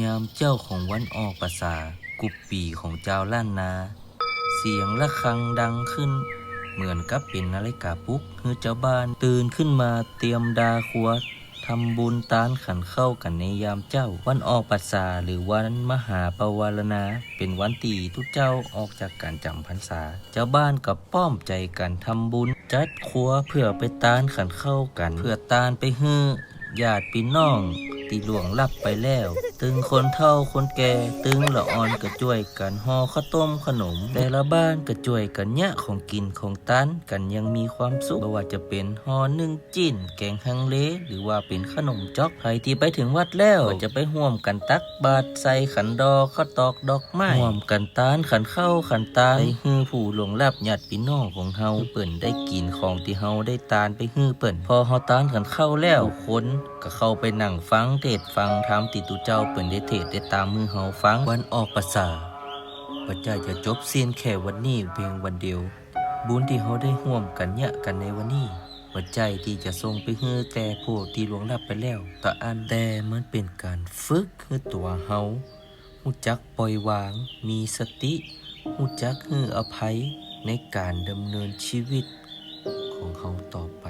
ยามเจ้าของวันออกพรรษากุบปีของเจ้าล้านนาเสียงระฆังดังขึ้นเหมือนกับเป็นนาฬิกาปลุกให้เจ้าบ้านตื่นขึ้นมาเตรียมดาครัวทำบุญตานขันเข้ากันในยามเจ้าวันออกพรรษาหรือวันมหาปวารณาเป็นวันตีทุกเจ้าออกจากการจำพรรษาเจ้าบ้านกับป้อมใจกันทำบุญจัดครัวเพื่อไปตานขันเข้ากันเพื่อตานไปฮื้อญาติพี่น้องที่ล่วงลับไปแล้วตึงคนเฒ่าคนแก่ตึงละอ่อนก็ช่วยกันห่อข้าวต้มขนมแต่ละบ้านก็ช่วยกันยะของกินของตันกันยังมีความสุขไม่ว่าจะเป็นห่อนึ่งจิ้นแกงฮังเลหรือว่าเป็นขนมจ๊อกใครที่ไปถึงวัดแล้วก็จะไปร่วมกันตักบาตรใส่ขันดอกข้าวตอกดอกไม้ร่วมกันตานขันเข้าขันตาให้ฮื้อผู้ล่วงลับญาติพี่น้องของเฮาเปิ่นได้กินของที่เฮาได้ตานไปฮื้อเปิ่นพอเฮาตานขันเข้าแล้วคนก็เข้าไปนั่งฟังเทศฟังธรรมที่ตุเจ้าเปิ่นได้เทศได้ตามมือเฮาฟังวันออกพรรษาพระเจ้าจะจบสิ้นแค่วันนี้เพียงวันเดียวบุญที่เฮาได้ร่วมกันยะกันในวันนี้หัวใจที่จะส่งไปฮื้อแก่ผู้ที่ล่วงลับไปแล้วต่อันแต่มันเป็นการฝึกให้ตัวเฮารู้จักปล่อยวางมีสติรู้จักให้อภัยในการดำเนินชีวิตของเฮาต่อไป